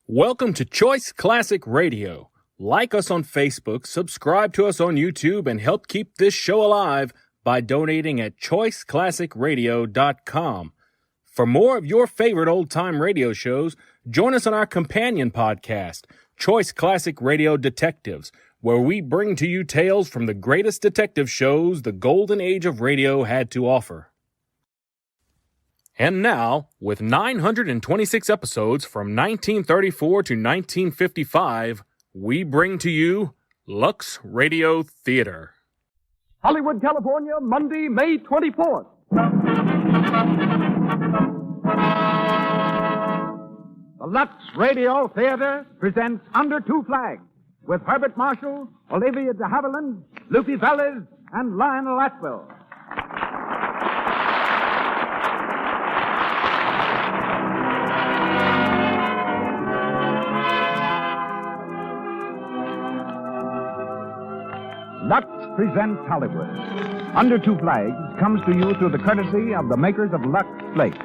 Welcome to Choice Classic Radio. Like us on Facebook, subscribe to us on YouTube, and help keep this show alive by donating at choiceclassicradio.com. For more of your favorite old-time radio shows, join us on our companion podcast, Choice Classic Radio Detectives, where we bring to you tales from the greatest detective shows the golden age of radio had to offer. And now, with 926 episodes from 1934 to 1955, we bring to you Lux Radio Theater. Hollywood, California, Monday, May 24th. The Lux Radio Theater presents Under Two Flags with Herbert Marshall, Olivia de Havilland, Lupe Velez, and Lionel Atwill. Lux presents Hollywood. Under Two Flags comes to you through the courtesy of the makers of Lux Flakes.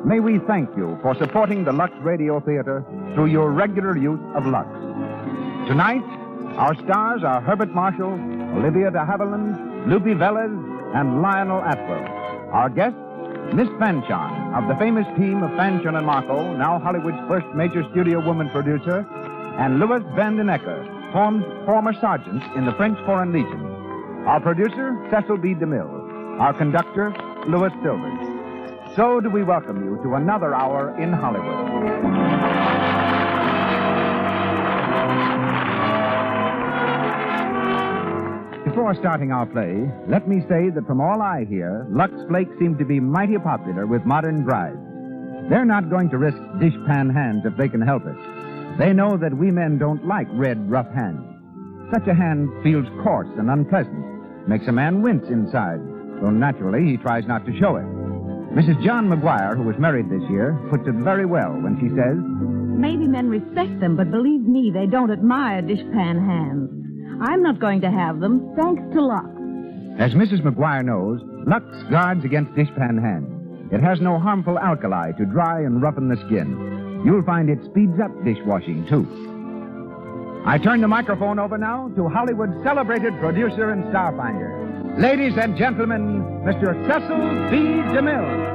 May we thank you for supporting the Lux Radio Theater through your regular use of Lux. Tonight, our stars are Herbert Marshall, Olivia de Havilland, Lupe Velez, and Lionel Atwill. Our guest, Miss Fanchon, of the famous team of Fanchon and Marco, now Hollywood's first major studio woman producer, and Louis Van den Ecker, former sergeants in the French Foreign Legion. Our producer, Cecil B. DeMille. Our conductor, Louis Silvers. So do we welcome you to another hour in Hollywood. Before starting our play, let me say that from all I hear, Lux Flakes seem to be mighty popular with modern brides. They're not going to risk dishpan hands if they can help it. They know that we men don't like red, rough hands. Such a hand feels coarse and unpleasant, makes a man wince inside, though naturally he tries not to show it. Mrs. John McGuire, who was married this year, puts it very well when she says, "Maybe men respect them, but believe me, they don't admire dishpan hands. I'm not going to have them, thanks to Lux." As Mrs. McGuire knows, Lux guards against dishpan hands. It has no harmful alkali to dry and roughen the skin. You'll find it speeds up dishwashing, too. I turn the microphone over now to Hollywood's celebrated producer and starfinder. Ladies and gentlemen, Mr. Cecil B. DeMille.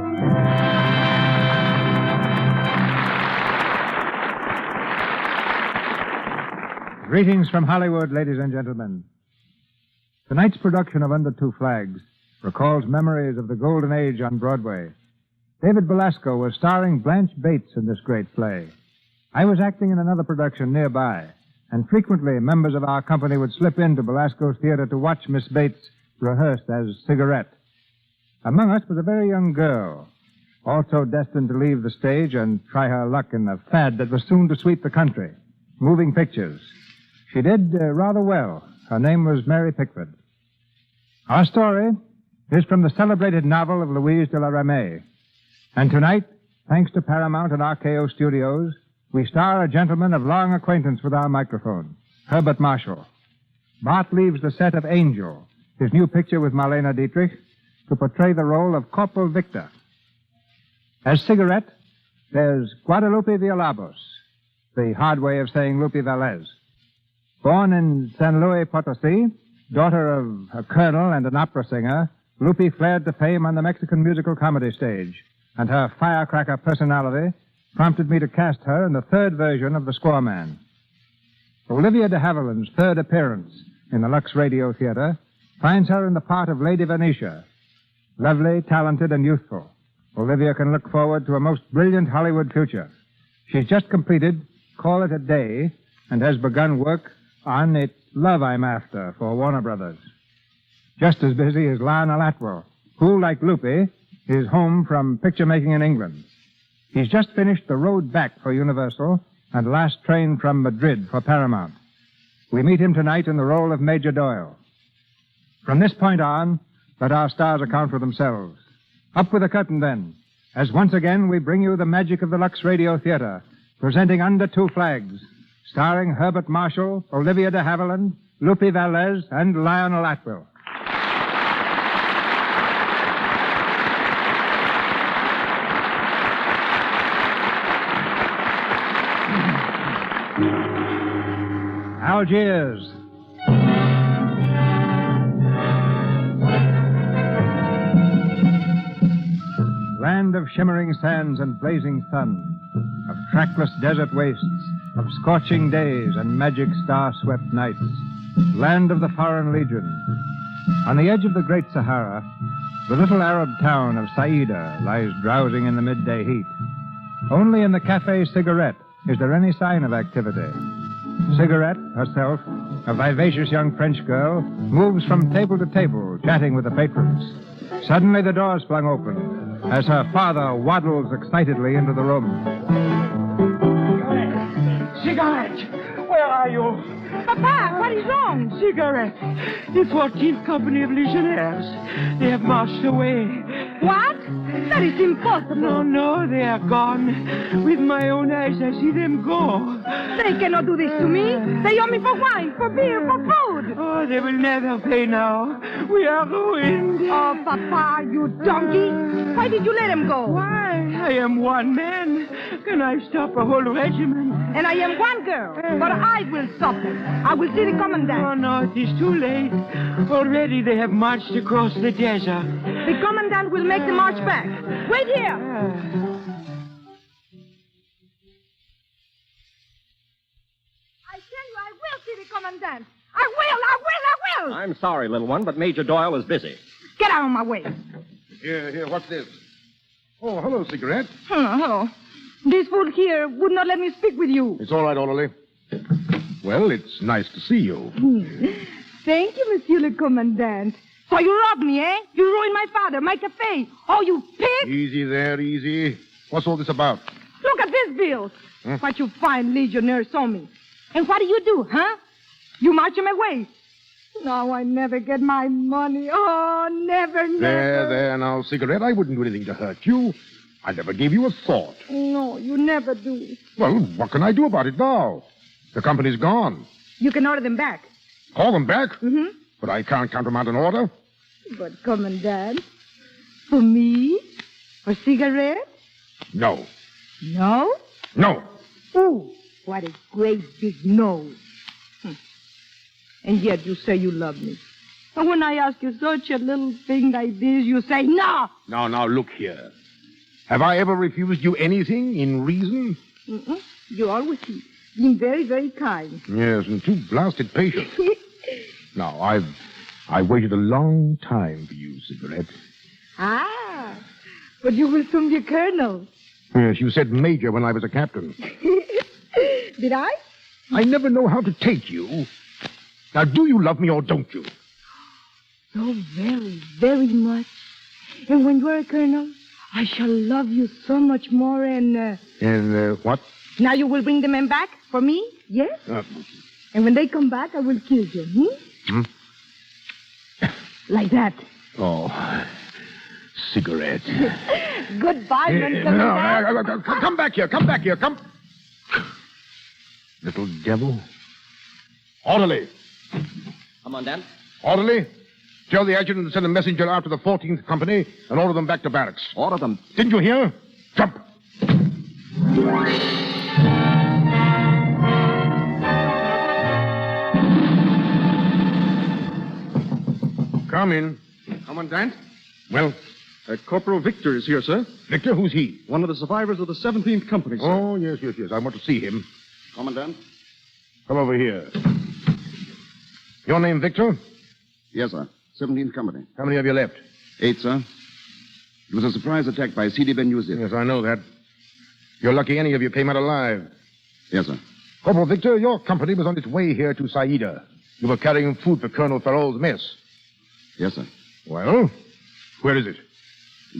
Greetings from Hollywood, ladies and gentlemen. Tonight's production of Under Two Flags recalls memories of the golden age on Broadway. David Belasco was starring Blanche Bates in this great play. I was acting in another production nearby, and frequently members of our company would slip into Belasco's theater to watch Miss Bates rehearsed as Cigarette. Among us was a very young girl, also destined to leave the stage and try her luck in a fad that was soon to sweep the country, moving pictures. She did rather well. Her name was Mary Pickford. Our story is from the celebrated novel of Louise de la Ramée. And tonight, thanks to Paramount and RKO Studios, we star a gentleman of long acquaintance with our microphone, Herbert Marshall. Bart leaves the set of Angel, his new picture with Marlene Dietrich, to portray the role of Corporal Victor. As Cigarette, there's Guadalupe Villalobos, the hard way of saying Lupe Velez. Born in San Luis Potosí, daughter of a colonel and an opera singer, Lupe flared to fame on the Mexican musical comedy stage, and her firecracker personality prompted me to cast her in the third version of The Squaw Man. Olivia de Havilland's third appearance in the Lux Radio Theater finds her in the part of Lady Venetia. Lovely, talented, and youthful, Olivia can look forward to a most brilliant Hollywood future. She's just completed Call It a Day and has begun work on It's Love I'm After for Warner Brothers. Just as busy as Lionel Atwill, who, like Lupe, is home from picture making in England. He's just finished The Road Back for Universal and Last Train from Madrid for Paramount. We meet him tonight in the role of Major Doyle. From this point on, let our stars account for themselves. Up with the curtain, then, as once again we bring you the magic of the Lux Radio Theater, presenting Under Two Flags, starring Herbert Marshall, Olivia de Havilland, Lupe Velez, and Lionel Atwill. Algiers. Land of shimmering sands and blazing sun, of trackless desert wastes, of scorching days and magic star-swept nights. Land of the Foreign Legion. On the edge of the Great Sahara, the little Arab town of Saida lies drowsing in the midday heat. Only in the Café Cigarette is there any sign of activity. Cigarette, herself, a vivacious young French girl, moves from table to table, chatting with the patrons. Suddenly the doors flung open as her father waddles excitedly into the room. Cigarette, where are you? Papa, what is wrong? Cigarette, the 14th Company of Legionnaires. They have marched away. What? That is impossible. No, they are gone. With my own eyes, I see them go. They cannot do this to me. They owe me for wine, for beer, for food. Oh, they will never pay now. We are ruined. Oh, Papa, you donkey. Why did you let him go? Why? I am one man. Can I stop a whole regiment? And I am one girl. But I will stop them. I will see the commandant. Oh, no, it is too late. Already they have marched across the desert. The commandant will make the march back. Wait here. I tell you, I will see the commandant. I will. I'm sorry, little one, but Major Doyle is busy. Get out of my way. Here, what's this? Oh, hello, Cigarette. Hello. This fool here would not let me speak with you. It's all right, orderly. Well, it's nice to see you. Thank you, Monsieur le Commandant. So you robbed me, eh? You ruined my father, my cafe. Oh, you pig! Easy there, easy. What's all this about? Look at this bill. What you fine legionnaires saw me. And what do, huh? You march him away. Now I never get my money. Oh, never. There, now, Cigarette, I wouldn't do anything to hurt you. I never gave you a thought. No, you never do. Well, what can I do about it now? The company's gone. You can order them back. Call them back? Mm-hmm. But I can't countermount an order. But, Commandant, for me? For cigarette? No. No? No. Ooh, what a great big no. And yet you say you love me. And when I ask you such a little thing like this, you say no. Now, look here. Have I ever refused you anything in reason? Mm-mm. You always been very, very kind. Yes, and too blasted patient. Now, I've waited a long time for you, Cigarette. Ah, but you will soon be a colonel. Yes, you said major when I was a captain. Did I? I never know how to take you. Now, do you love me or don't you? So very, very much. And when you're a colonel, I shall love you so much more and... And, what? Now you will bring the men back for me, yes? And when they come back, I will kill you, Like that. Oh, Cigarette. Goodbye, Commandant. No, come back here, come. Little devil. Orderly. Commandant? Orderly. Tell the adjutant to send a messenger out to the 14th Company and order them back to barracks. Order them. Didn't you hear? Jump. Come in. Commandant? Well, Corporal Victor is here, sir. Victor, who's he? One of the survivors of the 17th Company, sir. Oh, yes. I want to see him. Commandant? Come over here. Your name, Victor? Yes, sir. 17th Company. How many have you left? 8, sir. It was a surprise attack by C.D. Ben Yusuf. Yes, I know that. You're lucky any of you came out alive. Yes, sir. Corporal Victor, your company was on its way here to Saida. You were carrying food for Colonel Farrell's mess. Yes, sir. Well, where is it?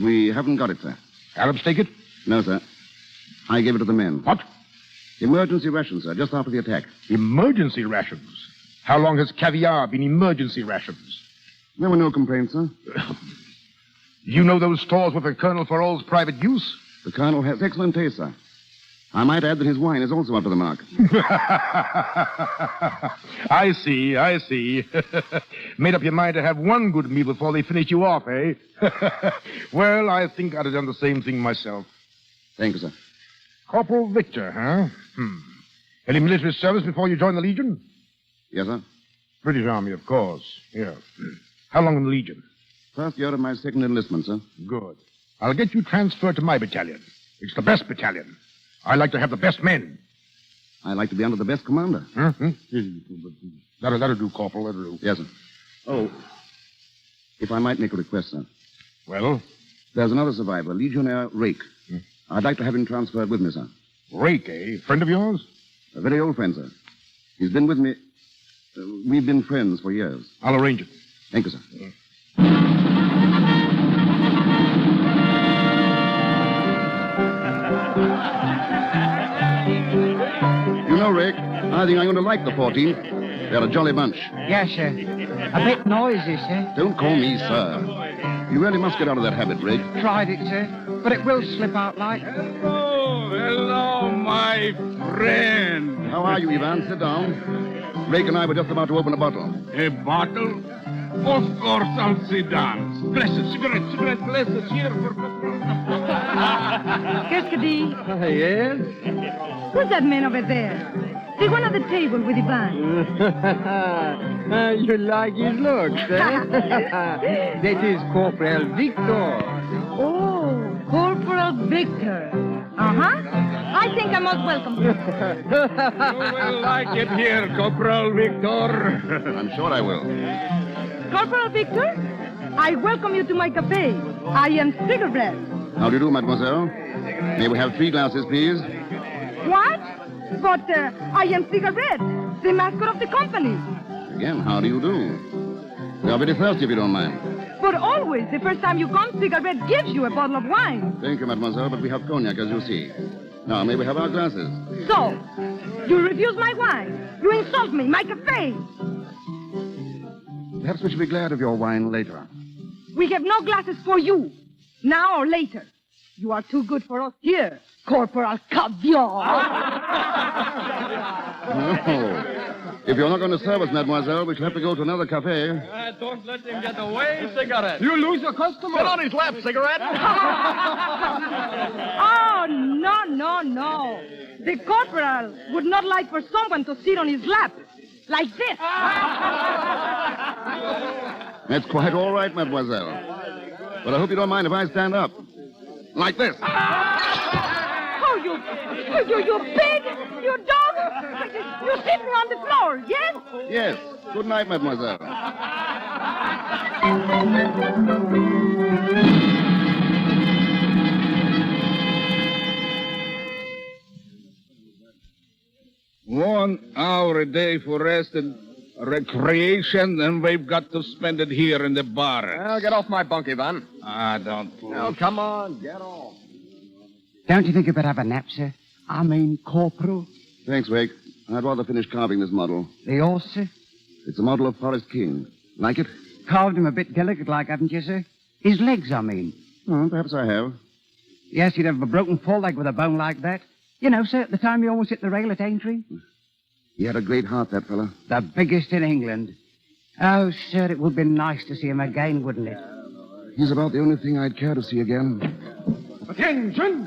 We haven't got it, sir. Arabs take it? No, sir. I gave it to the men. What? Emergency rations, sir, just after the attack. Emergency rations? How long has caviar been emergency rations? There were no complaints, sir. You know those stores were for Colonel Farrell's private use? The colonel has excellent taste, sir. I might add that his wine is also up to the mark. I see. Made up your mind to have one good meal before they finish you off, eh? Well, I think I'd have done the same thing myself. Thank you, sir. Corporal Victor, huh? Any military service before you joined the Legion? Yes, sir. British Army, of course. Yeah. How long in the Legion? First year of my second enlistment, sir. Good. I'll get you transferred to my battalion. It's the best battalion. I like to have the best men. I like to be under the best commander. That'll do, Corporal. That'll do. Yes, sir. Oh, if I might make a request, sir. Well? There's another survivor, Legionnaire Rake. I'd like to have him transferred with me, sir. Rake, eh? Friend of yours? A very old friend, sir. He's been with me. We've been friends for years. I'll arrange it. Thank you, sir. You know, Rick, I think I'm going to like the 14th. They're a jolly bunch. Yes, sir. A bit noisy, sir. Don't call me sir. You really must get out of that habit, Rick. Tried it, sir. But it will slip out like. Hello, my friend. How are you, Ivan? Sit down. Rick and I were just about to open a bottle. A bottle? Of course I'll sit down. Blessed cigarette, blessed here for... Cascady, Yes? who's that man over there? The one at the table with Ivan. You like his looks, eh? That is Corporal Victor. Oh, Corporal Victor. Uh-huh. I think I must welcome you. You will like it here, Corporal Victor. I'm sure I will. Corporal Victor, I welcome you to my cafe. I am Cigarette. How do you do, mademoiselle? May we have 3 glasses, please? What? But I am Cigarette, the mascot of the company. Again, how do you do? We are very thirsty, if you don't mind. But always, the first time you come, Cigarette gives you a bottle of wine. Thank you, mademoiselle, but we have cognac, as you see. Now, may we have our glasses? So, you refuse my wine. You insult me, my cafe. Perhaps we should be glad of your wine later. We have no glasses for you, now or later. You are too good for us here, Corporal Caviar. Oh. If you're not going to serve us, mademoiselle, we shall have to go to another cafe. Don't let him get away, Cigarette. You lose a customer. Sit on his lap, Cigarette. Oh, no. The corporal would not like for someone to sit on his lap. Like this. That's quite all right, mademoiselle. But I hope you don't mind if I stand up. Like this. Oh, you pig! You dog! You sit me on the floor, yes? Yes. Good night, mademoiselle. One hour a day for rest and recreation, and we've got to spend it here in the bar. Well, get off my bunk, Ivan. Don't. Oh, come on, get off. Don't you think you better have a nap, sir? I mean, Corporal. Thanks, Wake. I'd rather finish carving this model. The horse, sir? It's a model of Forest King. Like it? Carved him a bit delicate like, haven't you, sir? His legs, I mean. Oh, perhaps I have. Yes, you'd have a broken foreleg with a bone like that. You know, sir, at the time you almost hit the rail at Aintree. He had a great heart, that fella. The biggest in England. Oh, sir, it would be nice to see him again, wouldn't it? He's about the only thing I'd care to see again. Attention!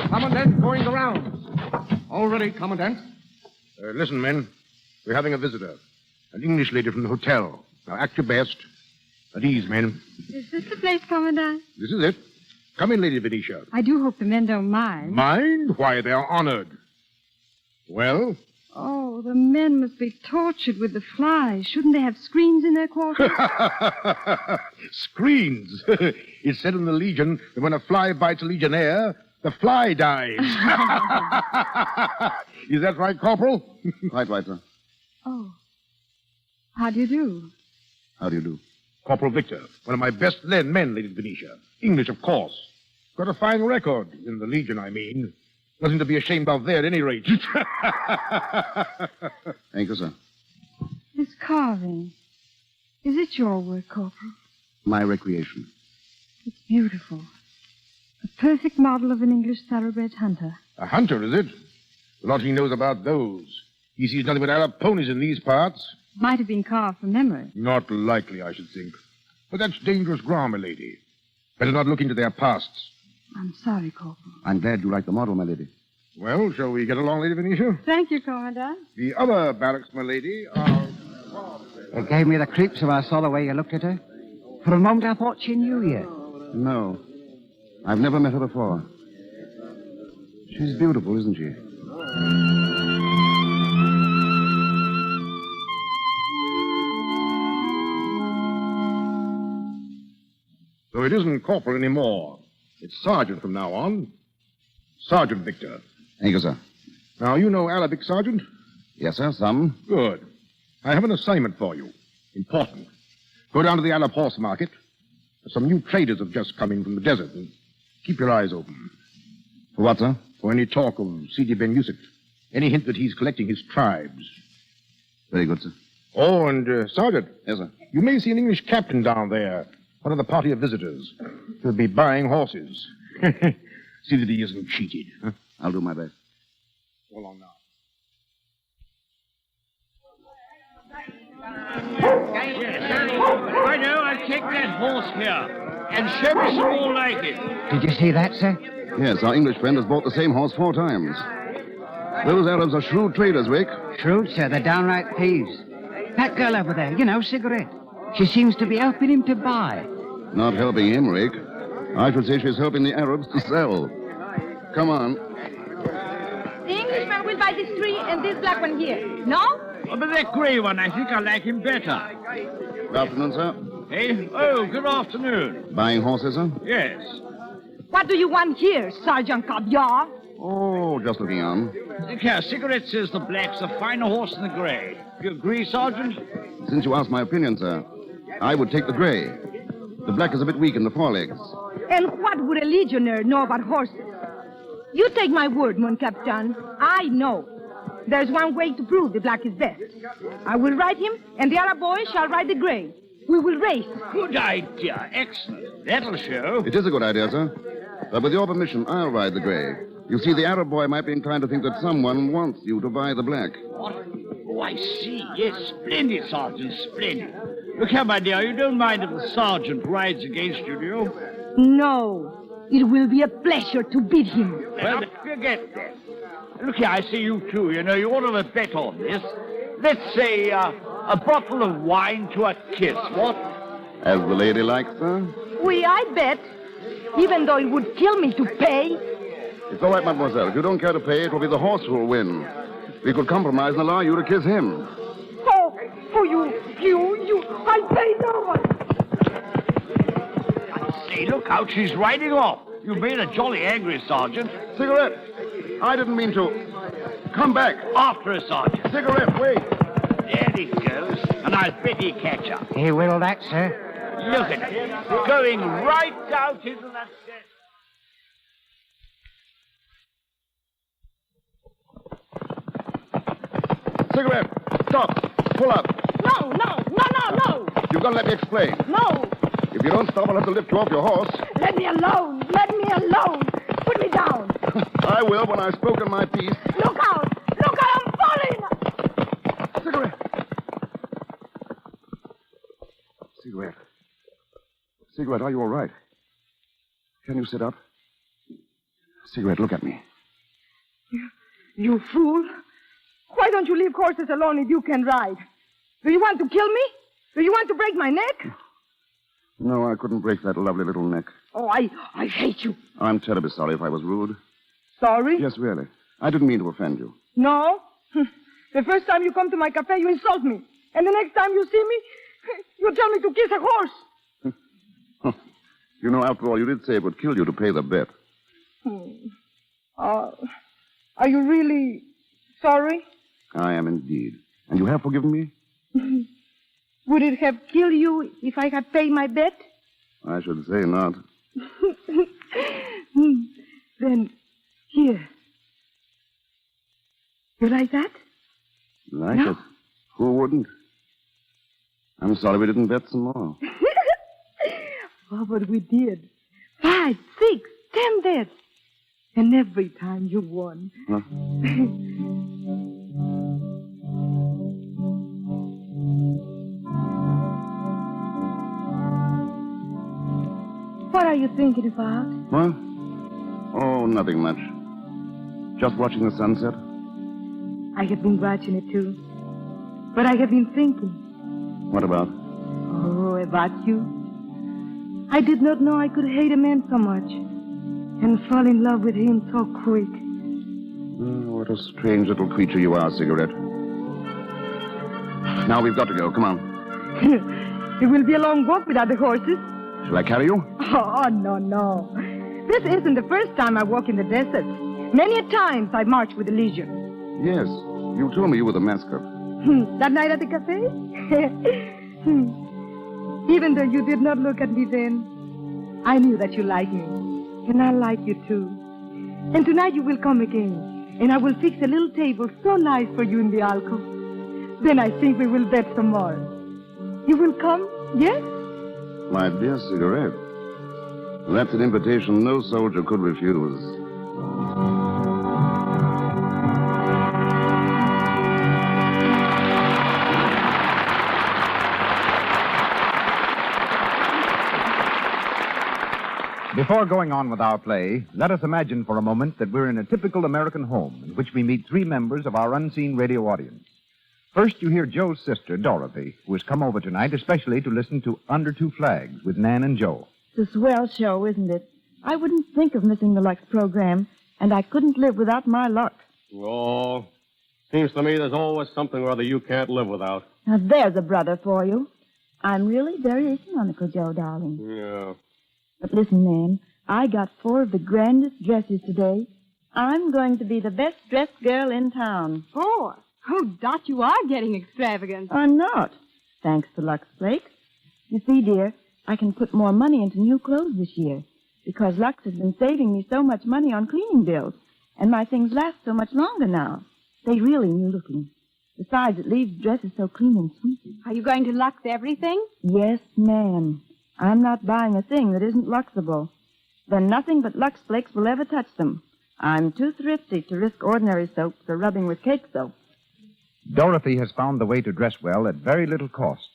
Commandant going the rounds. All ready, Commandant. Listen, men. We're having a visitor. An English lady from the hotel. Now, act your best. At ease, men. Is this the place, Commandant? This is it. Come in, Lady Venetia. I do hope the men don't mind. Mind? Why, they're honored. Well? Oh, the men must be tortured with the flies. Shouldn't they have screens in their quarters? Screens. It's said in the Legion that when a fly bites a legionnaire, the fly dies. Is that right, Corporal? Quite right, sir. Oh. How do you do? How do you do? Corporal Victor, one of my best men, Lady Venetia. English, of course. Got a fine record. In the Legion, I mean. Nothing to be ashamed of there, at any rate. Thank you, sir. This carving. Is it your work, Corporal? My recreation. It's beautiful. A perfect model of an English thoroughbred hunter. A hunter, is it? The lot he knows about those. He sees nothing but Arab ponies in these parts. Might have been carved from memory. Not likely, I should think. But that's dangerous grammar, lady. Better not look into their pasts. I'm sorry, Corporal. I'm glad you like the model, my lady. Well, shall we get along, Lady Venetia? Thank you, Commandant. The other barracks, my lady, are... It gave me the creeps when I saw the way you looked at her. For a moment, I thought she knew you. No. I've never met her before. She's beautiful, isn't she? So it isn't corporal anymore. It's sergeant from now on. Sergeant Victor. Thank you, sir. Now, you know Arabic, Sergeant? Yes, sir, some. Good. I have an assignment for you. Important. Go down to the Arab horse market. Some new traders have just come in from the desert. And keep your eyes open. For what, sir? For any talk of Sidi Ben Yusuf. Any hint that he's collecting his tribes. Very good, sir. Oh, and, Sergeant. Yes, sir. You may see an English captain down there. One of the party of visitors. He'll be buying horses. See that he isn't cheated. Huh? I'll do my best. So long now. I know, I'll take that horse here and show me some more like it. Did you see that, sir? Yes, our English friend has bought the same horse 4 times. Those Arabs are shrewd traders, Wake. Shrewd, sir. They're downright thieves. That girl over there, you know, Cigarette. She seems to be helping him to buy. Not helping him, Rick. I should say she's helping the Arabs to sell. Come on. The Englishman will buy this tree and this black one here. No? Oh, but that gray one, I think I like him better. Good afternoon, sir. Hey? Oh, good afternoon. Buying horses, sir? Yes. What do you want here, Sergeant Caviar? Oh, just looking on. Look here, Cigarette says the black's a finer horse than the gray. You agree, Sergeant? Since you asked my opinion, sir, I would take the gray. The black is a bit weak in the forelegs. And what would a legionnaire know about horses? You take my word, mon captain. I know. There's one way to prove the black is best. I will ride him, and the Arab boy shall ride the gray. We will race. Good idea. Excellent. That'll show. It is a good idea, sir. But with your permission, I'll ride the gray. You see, the Arab boy might be inclined to think that someone wants you to buy the black. What? Oh, I see. Yes, splendid, Sergeant, splendid. Look here, my dear, you don't mind if the sergeant rides against you, do you? No. It will be a pleasure to beat him. Well, forget that. Look here, I see you too. You know, you ought to bet on this. Let's say a bottle of wine to a kiss, what? As the lady likes, sir? Oui, I bet. Even though it would kill me to pay. It's all right, mademoiselle. If you don't care to pay, it will be the horse who will win. We could compromise and allow you to kiss him. Oh, you, I pay no one. I say, look out, she's riding off. You made her jolly angry, Sergeant. Cigarette! I didn't mean to. Come back. After her, Sergeant. Cigarette, wait. There he goes, and I'll bet he catch her. He will that, sir. Look at him, going right out into that desert. Cigarette, stop. Pull up. No. You've got to let me explain. No. If you don't stop, I'll have to lift you off your horse. Let me alone. Put me down. I will when I've spoken my piece. Look out, I'm falling. Cigarette, are you all right? Can you sit up? Cigarette, look at me. You fool. Why don't you leave horses alone if you can ride? Do you want to kill me? Do you want to break my neck? No, I couldn't break that lovely little neck. Oh, I hate you. I'm terribly sorry if I was rude. Sorry? Yes, really. I didn't mean to offend you. No? The first time you come to my cafe, you insult me. And the next time you see me, you tell me to kiss a horse. You know, after all, you did say it would kill you to pay the bet. Are you really sorry? I am indeed. And you have forgiven me? Would it have killed you if I had paid my bet? I should say not. Then, here. You like that? Like No. it? Who wouldn't? I'm sorry we didn't bet some more. Oh, but we did. 5, 6, 10 bets. And every time you won. Huh? What are you thinking about? What? Oh, nothing much. Just watching the sunset? I have been watching it too. But I have been thinking. What about? Oh, about you. I did not know I could hate a man so much and fall in love with him so quick. Oh, what a strange little creature you are, Cigarette. Now we've got to go. Come on. It will be a long walk without the horses. Shall I carry you? Oh, no. This isn't the first time I walk in the desert. Many a times I march with the Legion. Yes. You told me you were the mascot. That night at the cafe? Even though you did not look at me then, I knew that you liked me. And I like you too. And tonight you will come again. And I will fix a little table so nice for you in the alcove. Then I think we will bet some more. You will come, yes? My dear Cigarette, that's an invitation no soldier could refuse. Before going on with our play, let us imagine for a moment that we're in a typical American home in which we meet three members of our unseen radio audience. First, you hear Joe's sister, Dorothy, who has come over tonight especially to listen to Under Two Flags with Nan and Joe. It's a swell show, isn't it? I wouldn't think of missing the Lux program, and I couldn't live without my Lux. Oh, seems to me there's always something or other you can't live without. Now, there's a brother for you. I'm really very economical, Joe, darling. Yeah. But listen, Nan, I got 4 of the grandest dresses today. I'm going to be the best-dressed girl in town. 4? Oh, Dot, you are getting extravagant. I'm not, thanks to Lux Flakes. You see, dear, I can put more money into new clothes this year because Lux has been saving me so much money on cleaning bills, and my things last so much longer now. They're really new-looking. Besides, it leaves dresses so clean and sweet. Are you going to Lux everything? Yes, ma'am. I'm not buying a thing that isn't Luxable. Then nothing but Lux Flakes will ever touch them. I'm too thrifty to risk ordinary soaps or rubbing with cake soap. Dorothy has found the way to dress well at very little cost.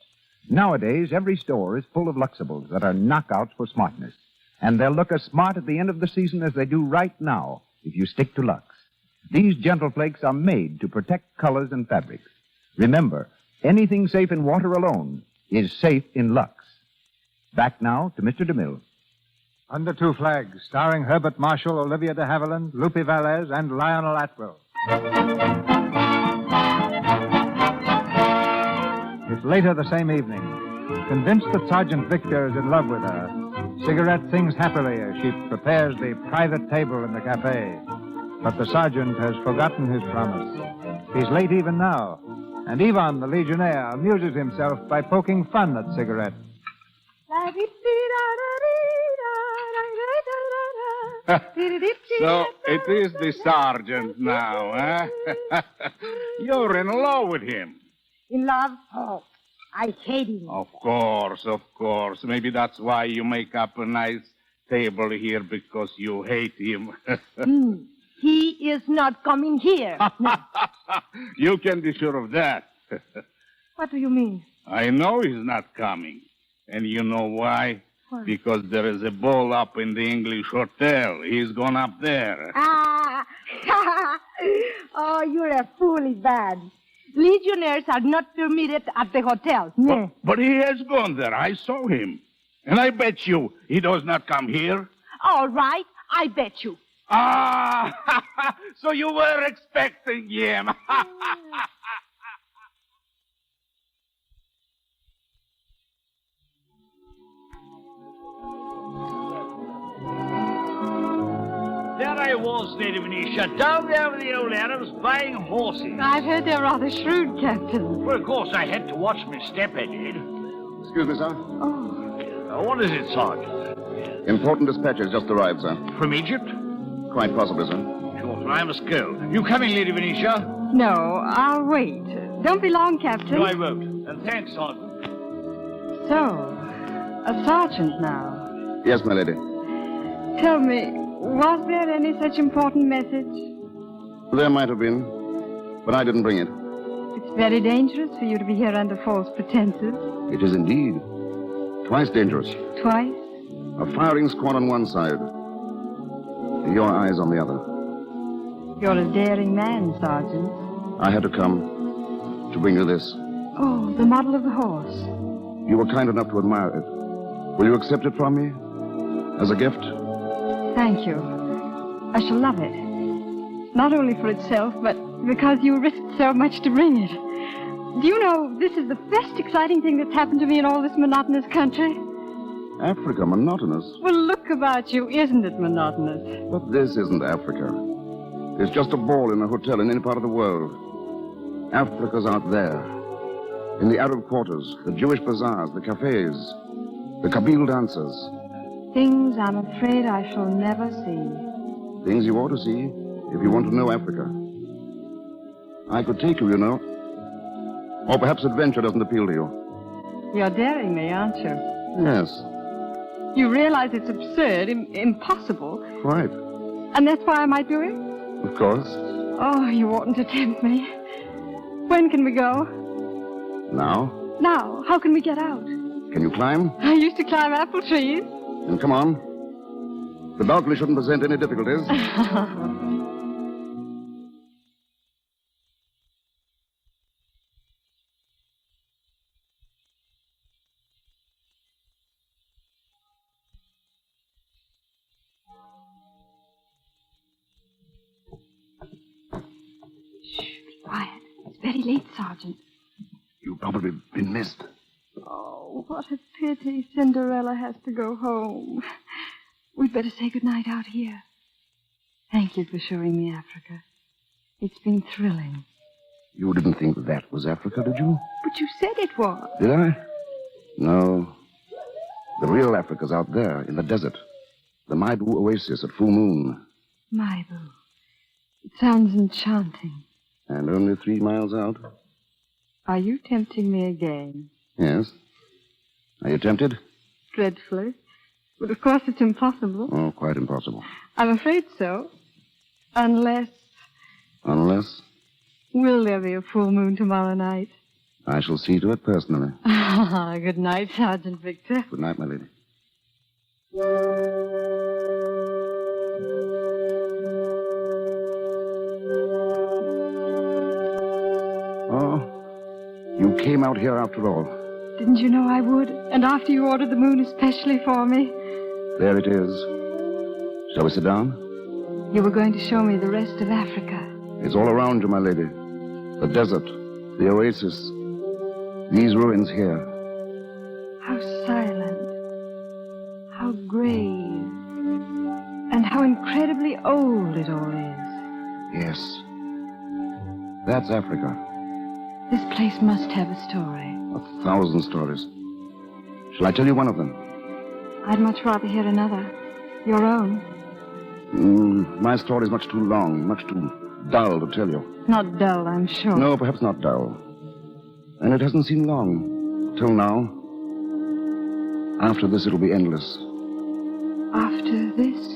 Nowadays, every store is full of Luxables that are knockouts for smartness. And they'll look as smart at the end of the season as they do right now if you stick to Lux. These gentle flakes are made to protect colors and fabrics. Remember, anything safe in water alone is safe in Lux. Back now to Mr. DeMille. Under Two Flags, starring Herbert Marshall, Olivia de Havilland, Lupe Velez, and Lionel Atwill. It's later the same evening. Convinced that Sergeant Victor is in love with her, Cigarette sings happily as she prepares the private table in the cafe. But the sergeant has forgotten his promise. He's late even now, and Ivan, the Legionnaire, amuses himself by poking fun at Cigarette. So it is the sergeant now, eh? You're in love with him. In love? Oh, I hate him. Of course. Maybe that's why you make up a nice table here, because you hate him. He is not coming here. No. You can be sure of that. What do you mean? I know he's not coming. And you know why? Why? Because there is a ball up in the English hotel. He's gone up there. Ah! Oh, you're a fool, bad. Legionnaires are not permitted at the hotel. No. But he has gone there. I saw him. And I bet you he does not come here. All right, I bet you. Ah! So you were expecting him. There I was, Lady Venetia, down there with the old Arabs buying horses. I've heard they're rather shrewd, Captain. Well, of course, I had to watch my step, I did. Excuse me, sir. Oh. What is it, Sergeant? Important dispatches just arrived, sir. From Egypt? Quite possibly, sir. Sure, I must go. You coming, Lady Venetia? No, I'll wait. Don't be long, Captain. No, I won't. And thanks, Sergeant. So, a sergeant now. Yes, my lady. Tell me, was there any such important message? There might have been, but I didn't bring it. It's very dangerous for you to be here under false pretenses. It is indeed. Twice dangerous. Twice? A firing squad on one side. Your eyes on the other. You're a daring man, Sergeant. I had to come to bring you this. Oh, the model of the horse. You were kind enough to admire it. Will you accept it from me? As a gift? Thank you. I shall love it. Not only for itself, but because you risked so much to bring it. Do you know, this is the best exciting thing that's happened to me in all this monotonous country? Africa, monotonous? Well, look about you. Isn't it monotonous? But this isn't Africa. It's just a ball in a hotel in any part of the world. Africa's out there. In the Arab quarters, the Jewish bazaars, the cafes, the Kabyle dancers. Things I'm afraid I shall never see. Things you ought to see if you want to know Africa. I could take you, you know. Or perhaps adventure doesn't appeal to you. You're daring me, aren't you? Yes, You realize it's absurd, impossible, quite. and that's why I might do it? Of course. Oh, you oughtn't to tempt me. When can we go? Now, Now. How can we get out? can you climb? I used to climb apple trees. Then come on. The balcony shouldn't present any difficulties. Quiet. It's very late, Sergeant. You've probably been missed. Oh, what a pity Cinderella has to go home. We'd better say goodnight out here. Thank you for showing me Africa. It's been thrilling. You didn't think that was Africa, did you? But you said it was. Did I? No. The real Africa's out there, in the desert. The Maibu Oasis at full moon. Maibu. It sounds enchanting. And only 3 miles out? Are you tempting me again? Yes. Are you tempted? Dreadfully. But of course it's impossible. Oh, quite impossible. I'm afraid so. Unless... Unless Will there be a full moon tomorrow night? I shall see to it personally. Good night, Sergeant Victor. Good night, my lady. Oh, you came out here after all. Didn't you know I would? And after you ordered the moon especially for me? There it is. Shall we sit down? You were going to show me the rest of Africa. It's all around you, my lady. The desert, the oasis, these ruins here. How silent, how grave, and how incredibly old it all is. Yes. That's Africa. This place must have a story. 1,000 stories. Shall I tell you one of them? I'd much rather hear another. Your own. My story's much too long, much too dull to tell you. Not dull, I'm sure. No, perhaps not dull. And it hasn't seemed long. Till now. After this, it'll be endless. After this?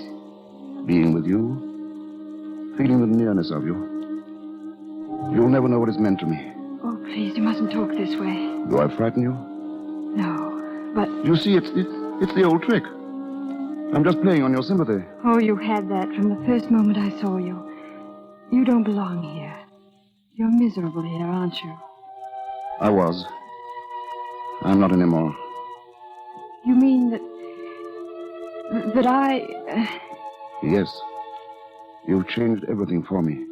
Being with you. Feeling the nearness of you. You'll never know what it's meant to me. Oh, please, you mustn't talk this way. Do I frighten you? No, but... You see, it's the old trick. I'm just playing on your sympathy. Oh, you had that from the first moment I saw you. You don't belong here. You're miserable here, aren't you? I was. I'm not anymore. You mean that I... Yes. You've changed everything for me.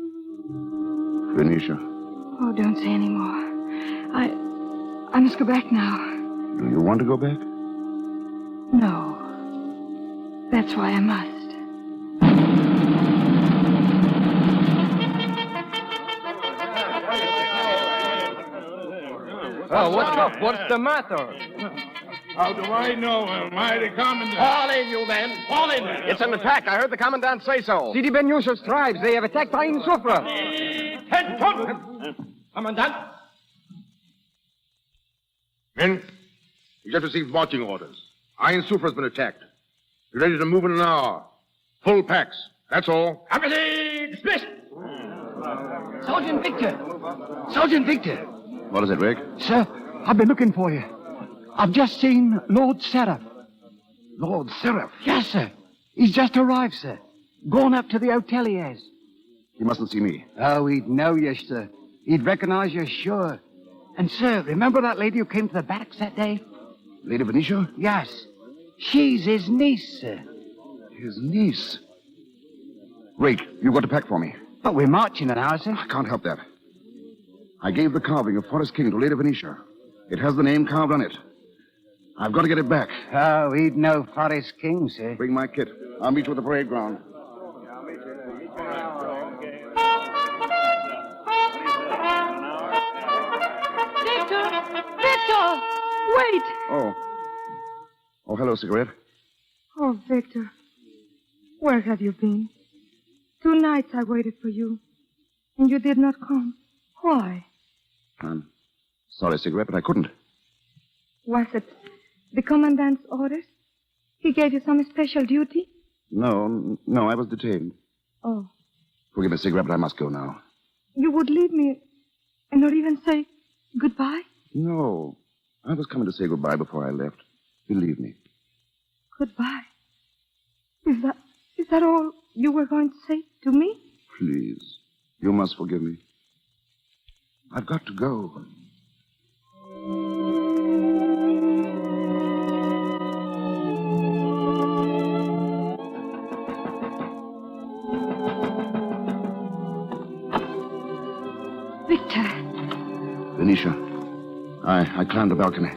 Venetia. Oh, don't say any more. I must go back now. Do you want to go back? No. That's why I must. Oh, what's up? What's the matter? How do I know? Am I the commandant? Fall in, you men. Fall in. It's an attack. I heard the commandant say so. Sidi Ben Yusuf's tribes, they have attacked Ain Sufra. Commandant? Men, we just received marching orders. Ain Sufra's been attacked. Be ready to move in an hour. Full packs. That's all. Company dismissed. Sergeant Victor! Sergeant Victor! What is it, Rick? Sir, I've been looking for you. I've just seen Lord Seraph. Lord Seraph. Yes, sir. He's just arrived, sir. Gone up to the hoteliers. He mustn't see me. Oh, he'd know you, sir. He'd recognize you, sure. And, sir, remember that lady who came to the barracks that day? Lady Venetia? Yes. She's his niece, sir. His niece? Rake, you got to pack for me. But we're marching an hour, sir. I can't help that. I gave the carving of Forest King to Lady Venetia. It has the name carved on it. I've got to get it back. Oh, he'd know Forest King, sir. Bring my kit. I'll meet you at the parade ground. Victor! Wait! Oh, hello, cigarette. Oh, Victor. Where have you been? 2 nights I waited for you, and you did not come. Why? I'm sorry, cigarette, but I couldn't. Was it the commandant's orders? He gave you some special duty? No, I was detained. Oh. Forgive me, cigarette, but I must go now. You would leave me and not even say goodbye? No, I was coming to say goodbye before I left. Believe me. Goodbye? Is that all you were going to say to me? Please, you must forgive me. I've got to go. Victor. Venetia, I climbed the balcony.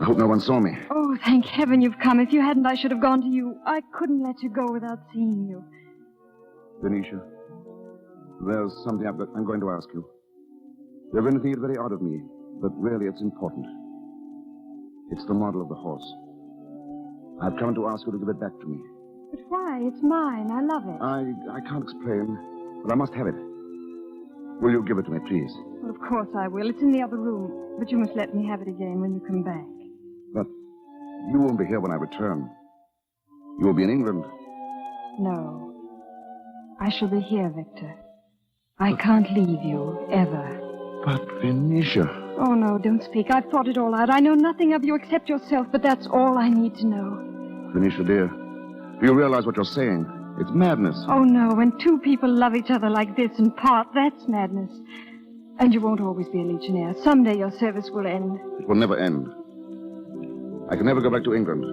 I hope no one saw me. Oh, thank heaven you've come. If you hadn't, I should have gone to you. I couldn't let you go without seeing you. Venetia, there's something I'm going to ask you. You're going to think it very odd of me, but really it's important. It's the model of the horse. I've come to ask you to give it back to me. But why? It's mine. I love it. I can't explain, but I must have it. Will you give it to me, please? Well, of course I will. It's in the other room. But you must let me have it again when you come back. But you won't be here when I return. You will be in England. No. I shall be here, Victor. I can't leave you, ever. But, Venetia... Oh, no, don't speak. I've thought it all out. I know nothing of you except yourself, but that's all I need to know. Venetia, dear, do you realize what you're saying? It's madness. Oh, no, when 2 people love each other like this and part, that's madness. And you won't always be a legionnaire. Someday your service will end. It will never end. I can never go back to England.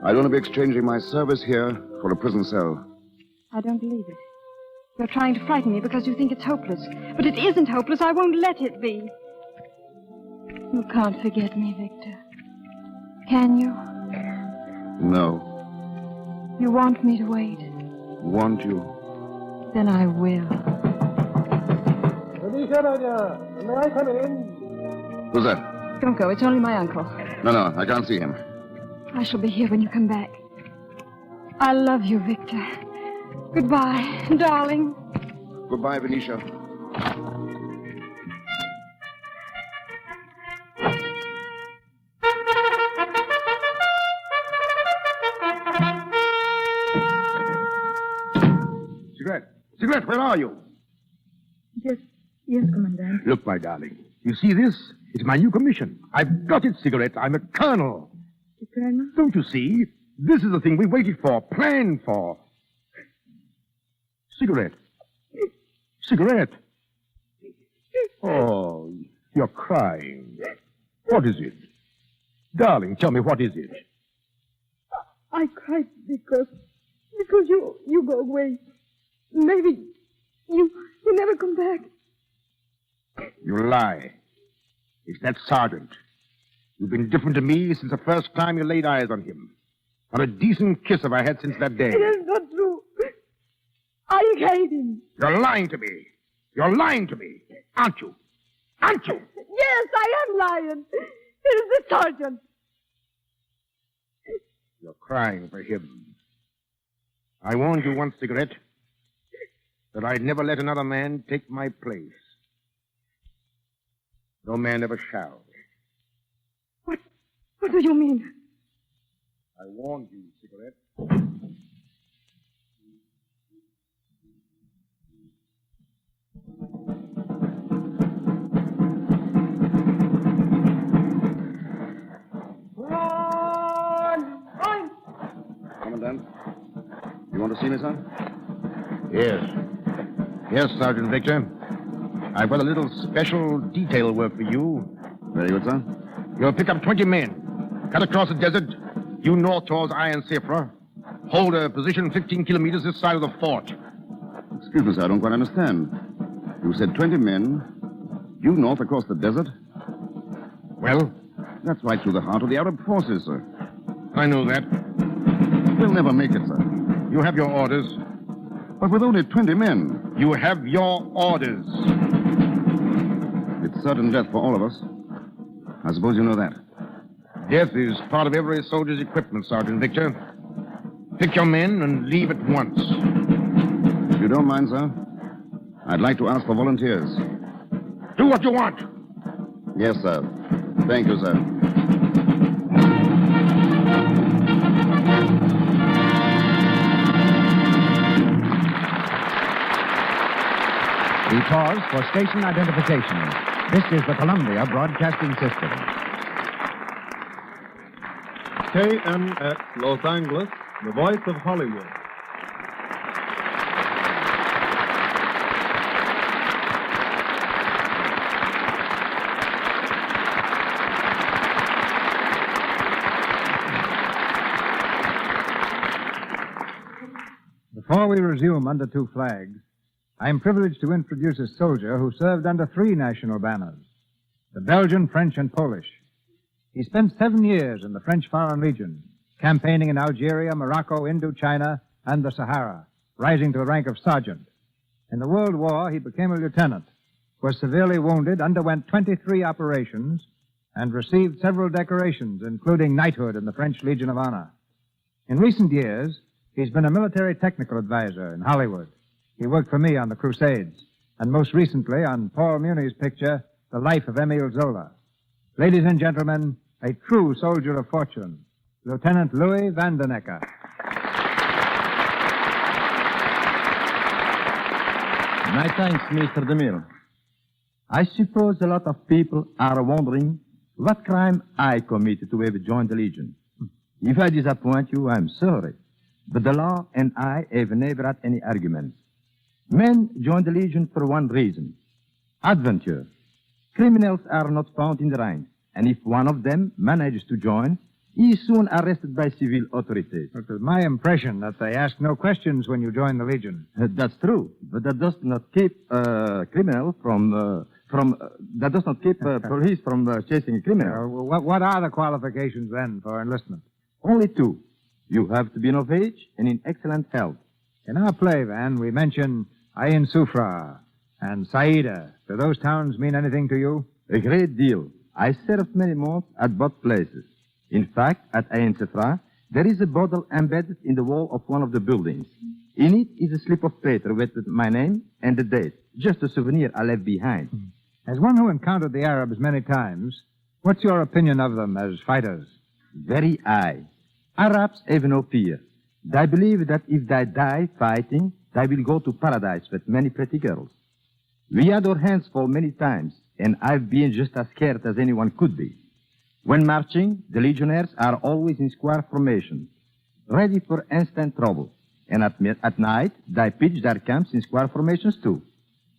I'd only be exchanging my service here for a prison cell. I don't believe it. You're trying to frighten me because you think it's hopeless. But it isn't hopeless. I won't let it be. You can't forget me, Victor. Can you? No. You want me to wait? Want you? Then I will. May I come in? Who's that? Don't go. It's only my uncle. No, I can't see him. I shall be here when you come back. I love you, Victor. Goodbye, darling. Goodbye, Venetia. Cigarette, where are you? Yes, Commandant. Look, my darling. You see this? It's my new commission. I've got it, Cigarette. I'm a colonel. The Colonel? Don't you see? This is the thing we waited for, planned for. Cigarette. Cigarette. Oh, you're crying. What is it? Darling, tell me, what is it? I cried because you go away. Maybe you never come back. You lie. It's that sergeant. You've been different to me since the first time you laid eyes on him. Not a decent kiss have I had since that day. It is not true. I hate him. You're lying to me. You're lying to me. Aren't you? Aren't you? Yes, I am lying. It is the sergeant. You're crying for him. I warned you once, Cigarette, that I'd never let another man take my place. No man ever shall. What do you mean? I warned you, Cigarette. Commandant, you want to see me, son? Yes. Yes, Sergeant Victor. I've got a little special detail work for you. Very good, sir. You'll pick up 20 men, cut across the desert, due north towards Iron Sifra. Hold a position 15 kilometers this side of the fort. Excuse me, sir, I don't quite understand. You said 20 men, due north across the desert? Well? That's right through the heart of the Arab forces, sir. I know that. We'll never make it, sir. You have your orders. But with only 20 men. You have your orders. It's certain death for all of us. I suppose you know that. Death is part of every soldier's equipment, Sergeant Victor. Pick your men and leave at once. If you don't mind, sir, I'd like to ask for volunteers. Do what you want. Yes, sir. Thank you, sir. We pause for station identification. This is the Columbia Broadcasting System. KMX Los Angeles, the voice of Hollywood. Before we resume Under Two Flags, I am privileged to introduce a soldier who served under 3 national banners, the Belgian, French, and Polish. He spent 7 years in the French Foreign Legion, campaigning in Algeria, Morocco, Indochina, and the Sahara, rising to the rank of sergeant. In the World War, he became a lieutenant, was severely wounded, underwent 23 operations, and received several decorations, including knighthood in the French Legion of Honor. In recent years, he's been a military technical advisor in Hollywood. He worked for me on The Crusades, and most recently on Paul Muni's picture, The Life of Émile Zola. Ladies and gentlemen, a true soldier of fortune, Lieutenant Louis Vandenecker. My thanks, Mr. DeMille. I suppose a lot of people are wondering what crime I committed to have joined the Legion. If I disappoint you, I'm sorry. But the law and I have never had any arguments. Men join the Legion for one reason: adventure. Criminals are not found in the ranks, and if one of them manages to join, he is soon arrested by civil authorities. It was my impression that they ask no questions when you join the Legion. That's true, but that does not keep criminal that does not keep police from chasing a criminal. What are the qualifications then for enlistment? Only 2. You have to be of age and in excellent health. In our play, Van, we mention Ain Sufra and Saida. Do those towns mean anything to you? A great deal. I served many months at both places. In fact, at Ain Sufra, there is a bottle embedded in the wall of one of the buildings. In it is a slip of paper with my name and the date, just a souvenir I left behind. As one who encountered the Arabs many times, what's your opinion of them as fighters? Very high. Arabs have no fear. They believe that if they die fighting, they will go to paradise with many pretty girls. We had our hands full many times, and I've been just as scared as anyone could be. When marching, the legionnaires are always in square formation, ready for instant trouble. And at night, they pitch their camps in square formations too.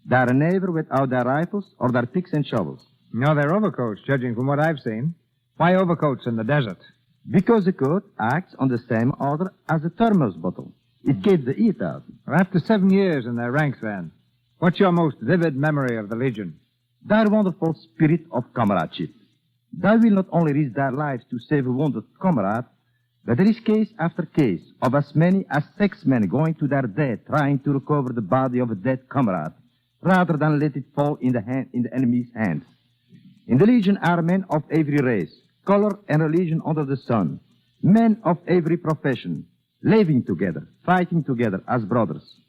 They are never without their rifles or their picks and shovels. No, they're overcoats, judging from what I've seen. Why overcoats in the desert? Because the coat acts on the same order as a thermos bottle. It keeps the heat out. Well, after 7 years in their ranks, then, what's your most vivid memory of the Legion? Their wonderful spirit of comradeship. They will not only risk their lives to save a wounded comrade, but there is case after case of as many as 6 men going to their death trying to recover the body of a dead comrade, rather than let it fall in the enemy's hands. In the Legion are men of every race, color, and religion under the sun, men of every profession, living together, fighting together as brothers.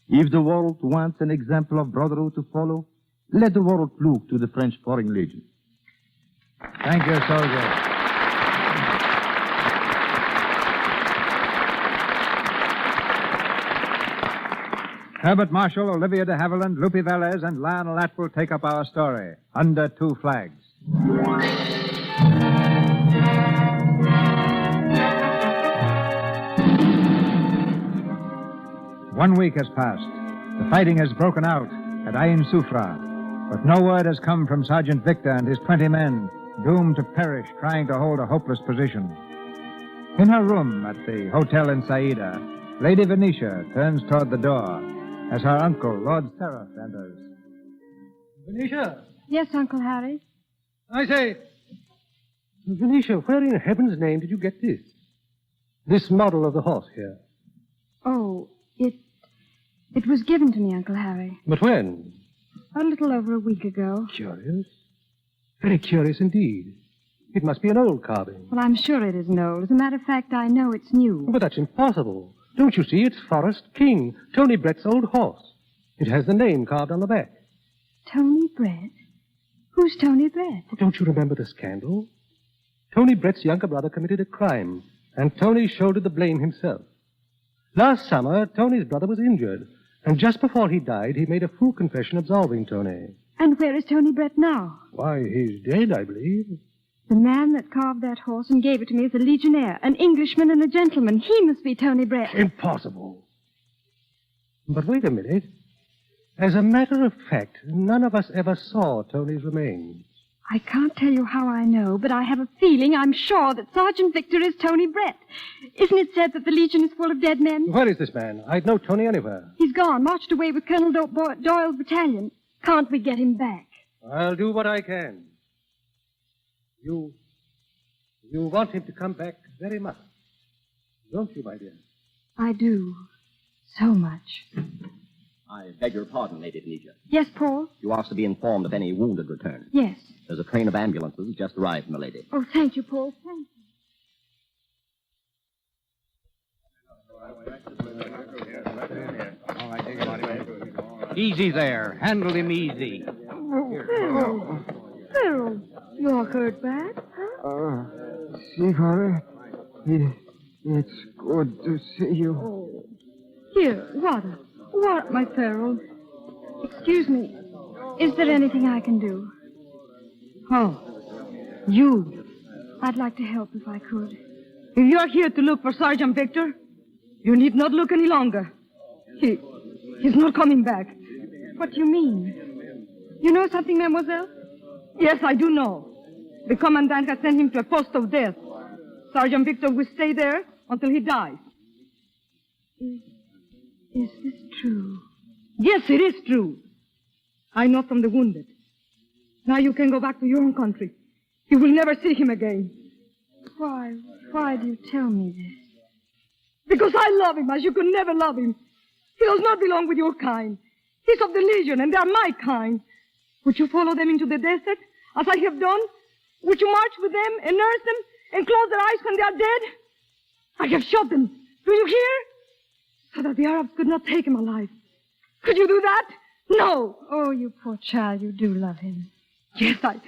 If the world wants an example of brotherhood to follow, let the world look to the French Foreign Legion. Thank you, soldier. Herbert Marshall, Olivia de Havilland, Lupe Velez, and Lionel Atwill take up our story, Under Two Flags. 1 week has passed. The The fighting has broken out at Ain Sufra, but no word has come from Sergeant Victor and his 20 men, doomed to perish trying to hold a hopeless position. In her room at the hotel in Saida, Lady Venetia turns toward the door as her uncle, Lord Seraph, enters. Venetia! Yes, Uncle Harry? I say, Venetia, where in heaven's name did you get this? This model of the horse here. Oh, it was given to me, Uncle Harry. But when? A little over a week ago. Curious. Very curious indeed. It must be an old carving. Well, I'm sure it isn't old. As a matter of fact, I know it's new. But that's impossible. Don't you see? It's Forrest King, Tony Brett's old horse. It has the name carved on the back. Tony Brett? Who's Tony Brett? Don't you remember the scandal? Tony Brett's younger brother committed a crime, and Tony shouldered the blame himself. Last summer, Tony's brother was injured, and just before he died, he made a full confession absolving Tony. And where is Tony Brett now? Why, he's dead, I believe. The man that carved that horse and gave it to me is a legionnaire, an Englishman and a gentleman. He must be Tony Brett. Impossible. But wait a minute. As a matter of fact, none of us ever saw Tony's remains. I can't tell you how I know, but I have a feeling, I'm sure, that Sergeant Victor is Tony Brett. Isn't it said that the Legion is full of dead men? Where is this man? I'd know Tony anywhere. He's gone, marched away with Colonel Doyle's battalion. Can't we get him back? I'll do what I can. You want him to come back very much, don't you, my dear? I do. So much. I beg your pardon, Lady Venetia. Yes, Paul? You asked to be informed of any wounded return. Yes. There's a train of ambulances just arrived, my lady. Oh, thank you, Paul. Thank you. Easy there. Handle him easy. Oh, Pharaoh, you're hurt bad, huh? Sweetheart, it's good to see you. Oh. Here, water. Water, my Pharaoh. Excuse me. Is there anything I can do? Oh, you. I'd like to help if I could. If you're here to look for Sergeant Victor, you need not look any longer. He's not coming back. What do you mean? You know something, mademoiselle? Yes, I do know. The commandant has sent him to a post of death. Sergeant Victor will stay there until he dies. Is this true? Yes, it is true. I know from the wounded. Now you can go back to your own country. You will never see him again. Why do you tell me this? Because I love him as you could never love him. He does not belong with your kind. He's of the Legion, and they are my kind. Would you follow them into the desert, as I have done? Would you march with them and nurse them and close their eyes when they are dead? I have shot them. Do you hear? So that the Arabs could not take him alive. Could you do that? No. Oh, you poor child, you do love him. Yes, I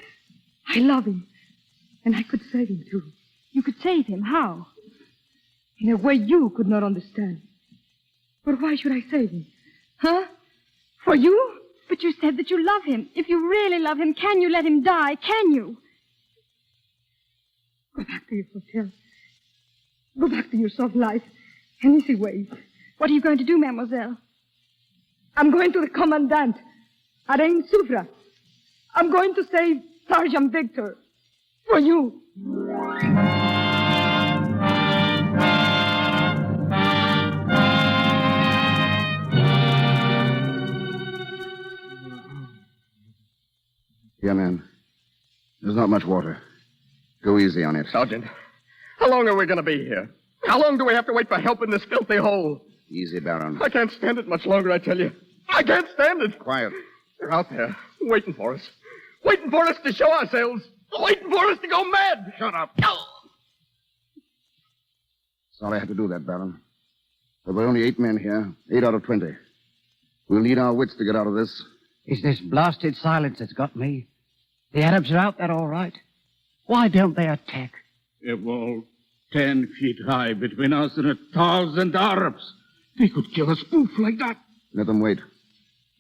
love him. And I could save him, too. You could save him? How? In a way you could not understand. But why should I save him? Huh? For you? But you said that you love him. If you really love him, can you let him die? Can you? Go back to your hotel. Go back to your soft life and easy ways. What are you going to do, mademoiselle? I'm going to the commandant at Ain Sufra. I'm going to save Sergeant Victor. For you. Here, man. There's not much water. Go easy on it. Sergeant, how long are we going to be here? How long do we have to wait for help in this filthy hole? Easy, Baron. I can't stand it much longer, I tell you. I can't stand it. Quiet. They're out there, waiting for us. Waiting for us to show ourselves. Waiting for us to go mad. Shut up. Sorry I had to do that, Baron. There were only 8 men here, 8 out of 20. We'll need our wits to get out of this. It's this blasted silence that's got me. The Arabs are out there all right. Why don't they attack? A wall 10 feet high between us and 1,000 Arabs. They could kill us both like that. Let them wait.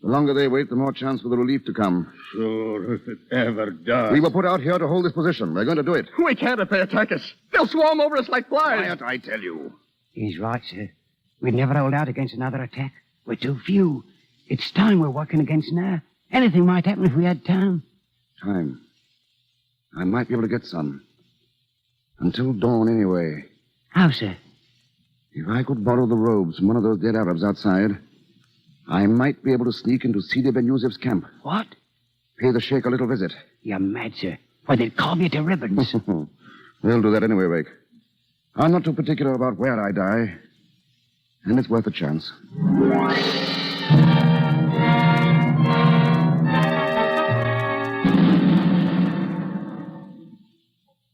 The longer they wait, the more chance for the relief to come. Sure, if it ever does. We were put out here to hold this position. We're going to do it. We can't if they attack us. They'll swarm over us like flies. Quiet, I tell you. He's right, sir. We'd never hold out against another attack. We're too few. It's time we're working against now. Anything might happen if we had time. Time. I might be able to get some. Until dawn, anyway. How, sir? If I could borrow the robes from one of those dead Arabs outside, I might be able to sneak into Sidi Ben Yusuf's camp. What? Pay the sheikh a little visit. You're mad, sir. Why, they'd carve you to ribbons. They'll do that anyway, Rake. I'm not too particular about where I die. And it's worth a chance.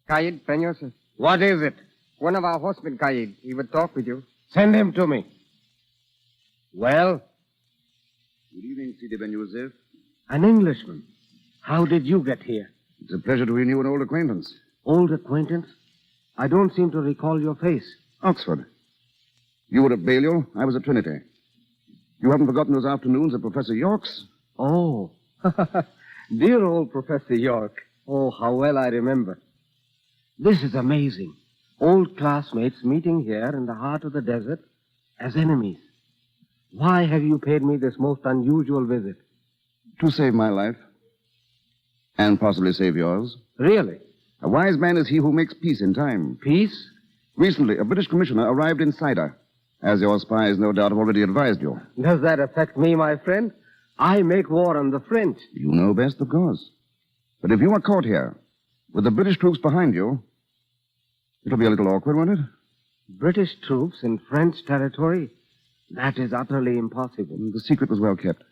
Qaid Ben Yusuf. What is it? One of our horsemen, Qaid. He would talk with you. Send him to me. Well? Good evening, Sidi Ben Yusuf. An Englishman. How did you get here? It's a pleasure to renew an old acquaintance. Old acquaintance? I don't seem to recall your face. Oxford. You were at Balliol. I was at Trinity. You haven't forgotten those afternoons at Professor York's? Oh. Dear old Professor York. Oh, how well I remember. This is amazing. Old classmates meeting here in the heart of the desert as enemies. Why have you paid me this most unusual visit? To save my life. And possibly save yours. Really? A wise man is he who makes peace in time. Peace? Recently, a British commissioner arrived in Cider, as your spies no doubt have already advised you. Does that affect me, my friend? I make war on the French. You know best, of course. But if you are caught here, with the British troops behind you, it'll be a little awkward, won't it? British troops in French territory? That is utterly impossible. The secret was well kept.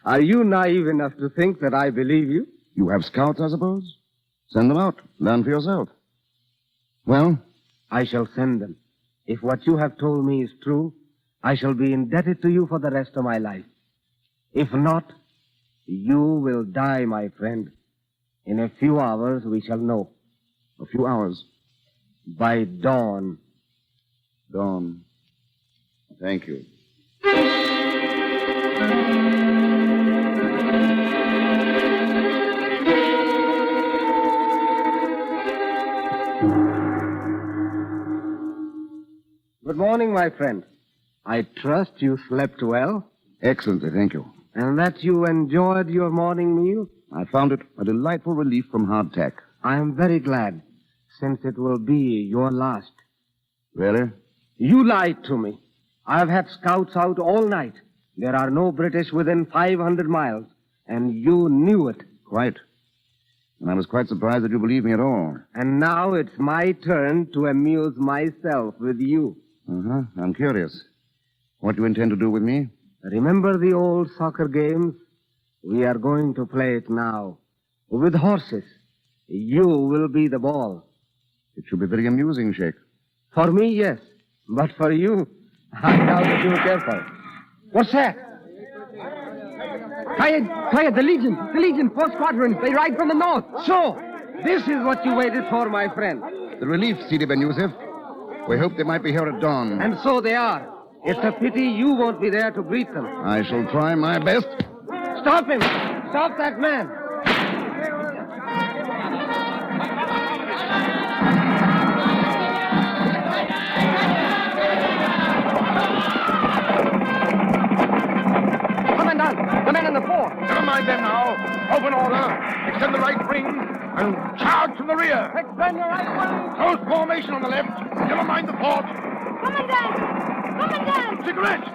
Are you naive enough to think that I believe you? You have scouts, I suppose? Send them out. Learn for yourself. Well? I shall send them. If what you have told me is true, I shall be indebted to you for the rest of my life. If not, you will die, my friend. In a few hours, we shall know. A few hours? By dawn. Dawn. Thank you. Good morning, my friend. I trust you slept well. Excellently, thank you. And that you enjoyed your morning meal? I found it a delightful relief from hardtack. I am very glad, since it will be your last. Really? You lied to me. I have had scouts out all night. There are no British within 500 miles, and you knew it. Quite. And I was quite surprised that you believed me at all. And now it's my turn to amuse myself with you. Uh-huh. I'm curious. What do you intend to do with me? Remember the old soccer games? We are going to play it now. With horses. You will be the ball. It should be very amusing, Sheikh. For me, yes. But for you, I doubt that you'll care for it. What's that? Quiet, the Legion, 4 squadrons. They ride from the north. So, this is what you waited for, my friend. The relief, Sidi Ben Yusuf. We hope they might be here at dawn. And so they are. It's a pity you won't be there to greet them. I shall try my best. Stop him! Stop that man! Commandant, the men in the fort. Never mind them now. Open order. Extend the right wing and charge from the rear. Extend your right wing. Close formation on the left. Never mind the fort. Commandant! Cigarette!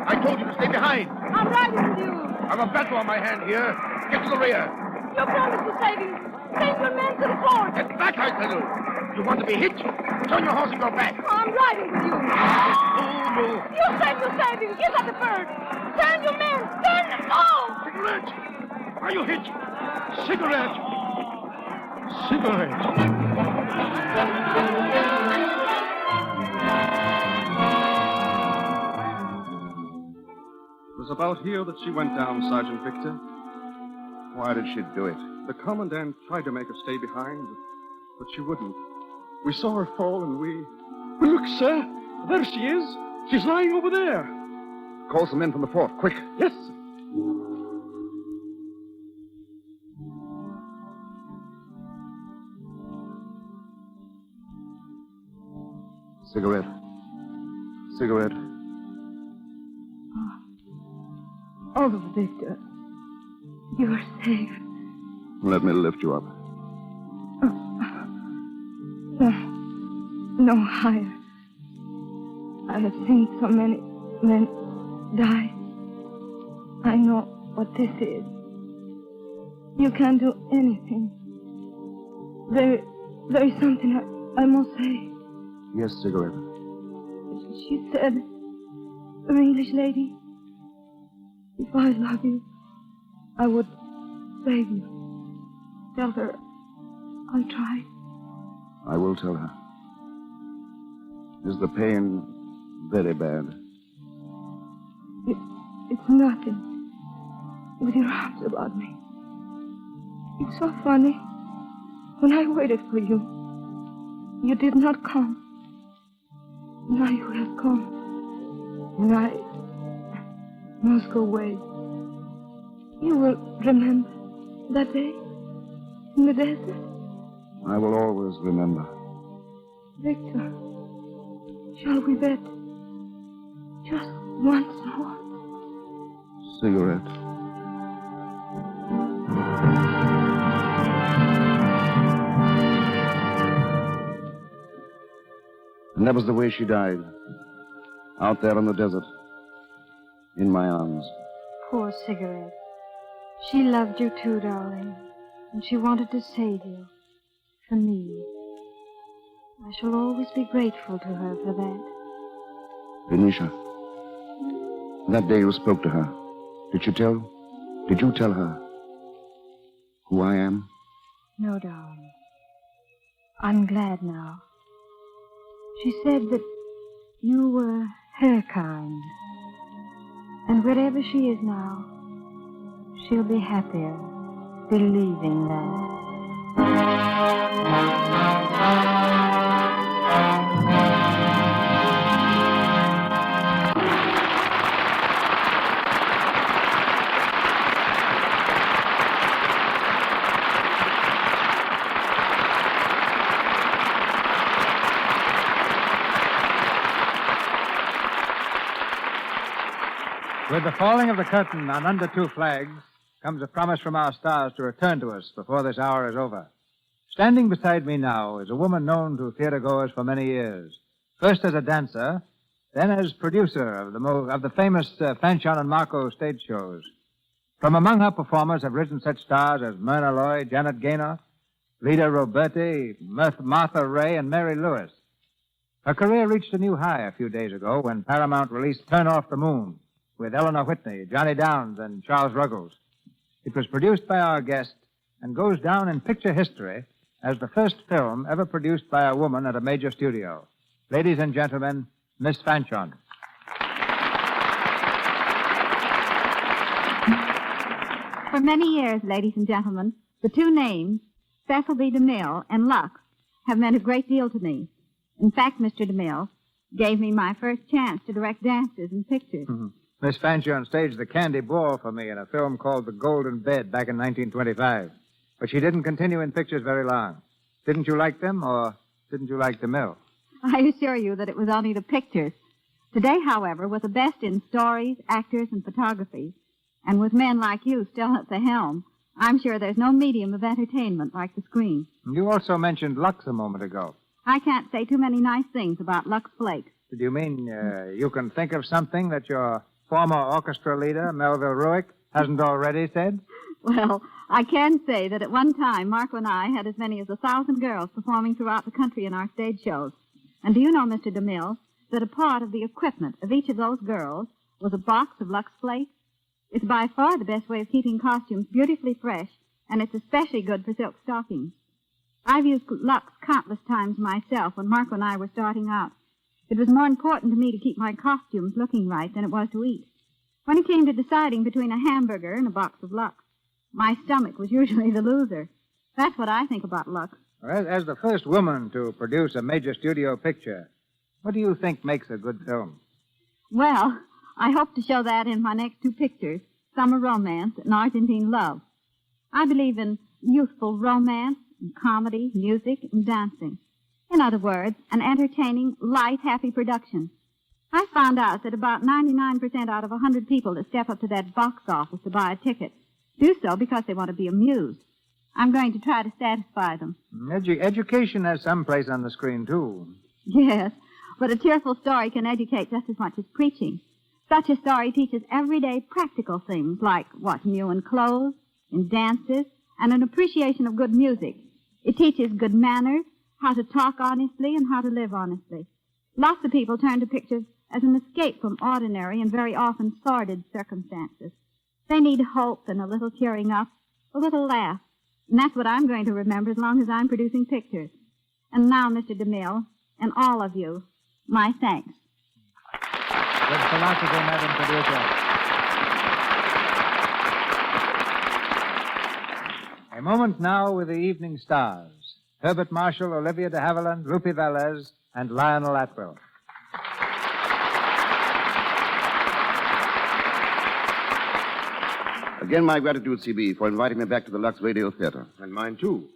I told you to stay behind. I'm riding with you. I've a battle on my hand here. Get to the rear. You promised to save him. Send your men to the fort. Get back, I tell you. You want to be hit? Turn your horse and go back. I'm riding with you. Move. You said you saved him. Give us the bird. Turn your men. Turn them all. Cigarette! Are you hit? Cigarette! It was about here that she went down, Sergeant Victor. Why did she do it? The commandant tried to make her stay behind, but she wouldn't. We saw her fall and we... Look, sir. There she is. She's lying over there. Call some men from the fort, quick. Yes. Cigarette. Oh, Victor. You're safe. Let me lift you up. No higher. I have seen so many men die. I know what this is. You can't do anything. There is something I must say. Yes, cigarette. She said, an English lady, if I love you, I would save you. Tell her I'll try. I will tell her. Is the pain very bad? It's nothing. With your arms about me. It's so funny. When I waited for you, you did not come. Now you have come. And I must go away. You will remember that day in the desert? I will always remember. Victor, shall we bet just once more? Cigarette. And that was the way she died. Out there in the desert. In my arms. Poor Cigarette. She loved you too, darling. And she wanted to save you. For me. I shall always be grateful to her for that. Venetia. That day you spoke to her. Did you tell her who I am? No, darling. I'm glad now. She said that you were her kind. And wherever she is now, she'll be happier believing that. With the falling of the curtain on Under Two Flags comes a promise from our stars to return to us before this hour is over. Standing beside me now is a woman known to theatergoers for many years. First as a dancer, then as producer of the famous Fanchon and Marco stage shows. From among her performers have risen such stars as Myrna Loy, Janet Gaynor, Lida Roberti, Martha Ray, and Mary Lewis. Her career reached a new high a few days ago when Paramount released Turn Off the Moon with Eleanor Whitney, Johnny Downs, and Charles Ruggles. It was produced by our guest and goes down in picture history as the first film ever produced by a woman at a major studio. Ladies and gentlemen, Miss Fanchon. For many years, ladies and gentlemen, the two names, Cecil B. DeMille and Lux, have meant a great deal to me. In fact, Mr. DeMille gave me my first chance to direct dances in pictures. Mm-hmm. Miss Fanchon staged The Candy Ball for me in a film called The Golden Bed back in 1925. But she didn't continue in pictures very long. Didn't you like them, or didn't you like DeMille? I assure you that it was only the pictures. Today, however, with the best in stories, actors, and photography, and with men like you still at the helm, I'm sure there's no medium of entertainment like the screen. You also mentioned Lux a moment ago. I can't say too many nice things about Lux Flakes. Did you mean you can think of something that your former orchestra leader, Melville Ruick, hasn't already said? Well, I can say that at one time, Marco and I had as many as 1,000 girls performing throughout the country in our stage shows. And do you know, Mr. DeMille, that a part of the equipment of each of those girls was a box of Lux Flakes? It's by far the best way of keeping costumes beautifully fresh, and it's especially good for silk stockings. I've used Lux countless times myself when Marco and I were starting out. It was more important to me to keep my costumes looking right than it was to eat. When it came to deciding between a hamburger and a box of Lux, my stomach was usually the loser. That's what I think about Lux. As the first woman to produce a major studio picture, what do you think makes a good film? Well, I hope to show that in my next two pictures, Summer Romance and Argentine Love. I believe in youthful romance, and comedy, music, and dancing. In other words, an entertaining, light, happy production. I found out that about 99% out of 100 people that step up to that box office to buy a ticket do so because they want to be amused. I'm going to try to satisfy them. Education has some place on the screen, too. Yes, but a cheerful story can educate just as much as preaching. Such a story teaches everyday practical things like what's new in clothes, in dances, and an appreciation of good music. It teaches good manners, how to talk honestly, and how to live honestly. Lots of people turn to pictures as an escape from ordinary and very often sordid circumstances. They need hope and a little cheering up, a little laugh. And that's what I'm going to remember as long as I'm producing pictures. And now, Mr. DeMille, and all of you, my thanks. Good philosophy, Madam Producer. A moment now with the evening stars. Herbert Marshall, Olivia de Havilland, Rupi Velez, and Lionel Atwell. Again, my gratitude, CB, for inviting me back to the Lux Radio Theater. And mine, too.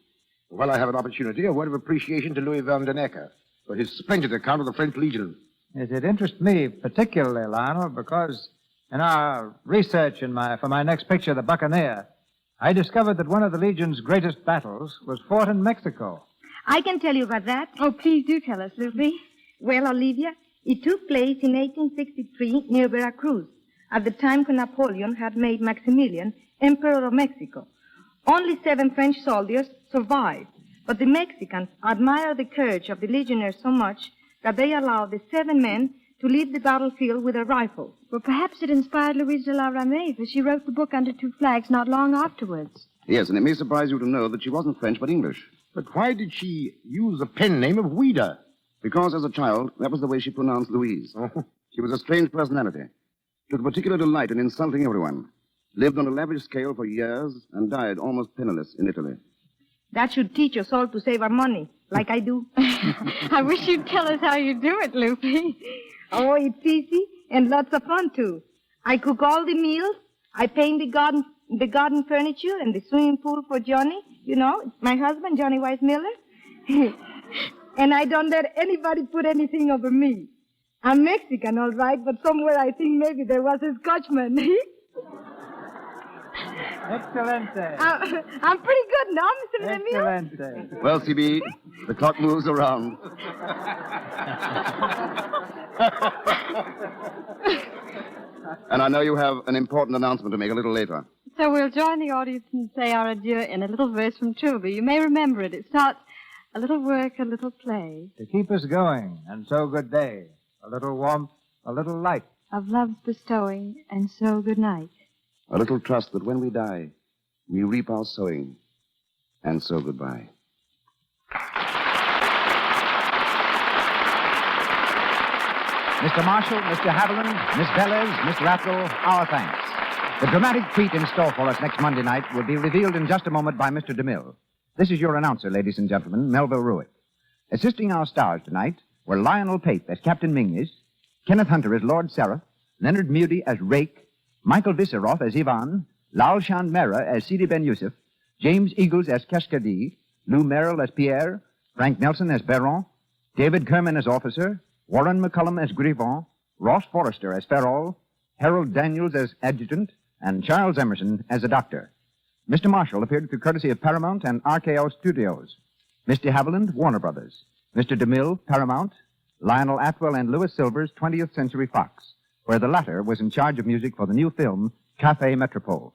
While I have an opportunity, a word of appreciation to Louis Van den Ecker for his splendid account of the French Legion. Yes, it interests me particularly, Lionel, because in our research for my next picture, The Buccaneer, I discovered that one of the Legion's greatest battles was fought in Mexico. I can tell you about that. Oh, please do tell us, Lucy. Well, Olivia, it took place in 1863 near Veracruz, at the time when Napoleon had made Maximilian Emperor of Mexico. Only 7 French soldiers survived, but the Mexicans admired the courage of the legionnaires so much that they allowed the 7 men to leave the battlefield with their rifles. Well, perhaps it inspired Louise de la Ramée, for she wrote the book Under Two Flags not long afterwards. Yes, and it may surprise you to know that she wasn't French but English. But why did she use the pen name of Ouida? Because as a child, that was the way she pronounced Louise. Oh. She was a strange personality. Took particular delight in insulting everyone. Lived on a lavish scale for years and died almost penniless in Italy. That should teach us all to save our money, like I do. I wish you'd tell us how you do it, Lucy. Oh, it's easy and lots of fun, too. I cook all the meals. I paint the garden furniture and the swimming pool for Johnny. You know, my husband, Johnny Weiss Miller. And I don't let anybody put anything over me. I'm Mexican, all right, but somewhere I think maybe there was a Scotchman. Excelente. I'm pretty good now, Mr. DeMille. Excelente. Well, CB, the clock moves around. And I know you have an important announcement to make a little later. So we'll join the audience and say our adieu in a little verse from Trilby. You may remember it. It starts, a little work, a little play. To keep us going, and so good day. A little warmth, a little light. Of love's bestowing, and so good night. A little trust that when we die, we reap our sowing. And so goodbye. Mr. Marshall, Mr. Haviland, Miss Velez, Miss Rattle, our thanks. The dramatic treat in store for us next Monday night will be revealed in just a moment by Mr. DeMille. This is your announcer, ladies and gentlemen, Melville Ruick. Assisting our stars tonight were Lionel Pape as Captain Mingis, Kenneth Hunter as Lord Seraph, Leonard Mudie as Rake, Michael Visseroff as Ivan, Lal Chand Mehra as Sidi Ben Yusuf, James Eagles as Kashkadi, Lou Merrill as Pierre, Frank Nelson as Baron, David Kerman as Officer, Warren McCullum as Griffon, Ross Forrester as Ferrol, Harold Daniels as Adjutant, and Charles Emerson as a Doctor. Mr. Marshall appeared through courtesy of Paramount and RKO Studios. Mr. Haviland, Warner Brothers. Mr. DeMille, Paramount. Lionel Atwell and Louis Silvers, 20th Century Fox, where the latter was in charge of music for the new film, Café Metropole.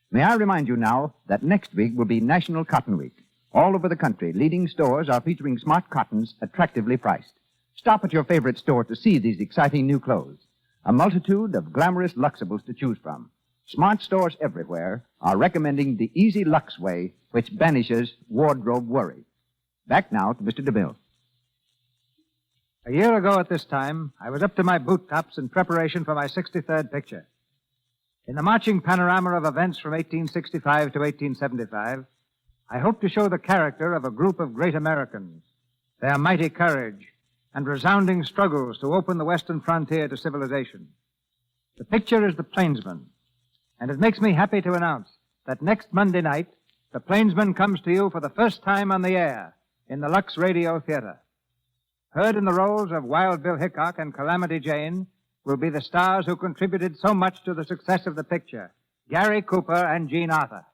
May I remind you now that next week will be National Cotton Week. All over the country, leading stores are featuring smart cottons attractively priced. Stop at your favorite store to see these exciting new clothes. A multitude of glamorous luxables to choose from. Smart stores everywhere are recommending the Easy Lux Way, which banishes wardrobe worry. Back now to Mr. DeMille. A year ago at this time, I was up to my boot tops in preparation for my 63rd picture. In the marching panorama of events from 1865 to 1875, I hope to show the character of a group of great Americans, their mighty courage, and resounding struggles to open the western frontier to civilization. The picture is The Plainsman, and it makes me happy to announce that next Monday night, The Plainsman comes to you for the first time on the air in the Lux Radio Theater. heard in the roles of Wild Bill Hickok and Calamity Jane, will be the stars who contributed so much to the success of the picture, Gary Cooper and Jean Arthur.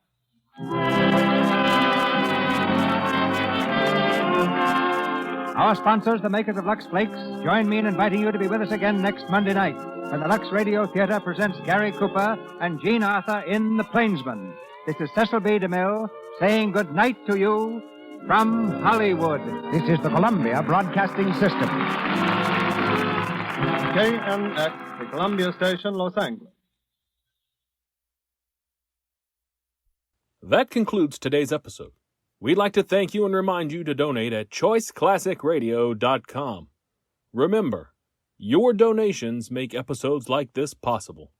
Our sponsors, the makers of Lux Flakes, join me in inviting you to be with us again next Monday night when the Lux Radio Theater presents Gary Cooper and Jean Arthur in The Plainsman. This is Cecil B. DeMille saying good night to you from Hollywood. This is the Columbia Broadcasting System. KNX, the Columbia Station, Los Angeles. That concludes today's episode. We'd like to thank you and remind you to donate at choiceclassicradio.com. Remember, your donations make episodes like this possible.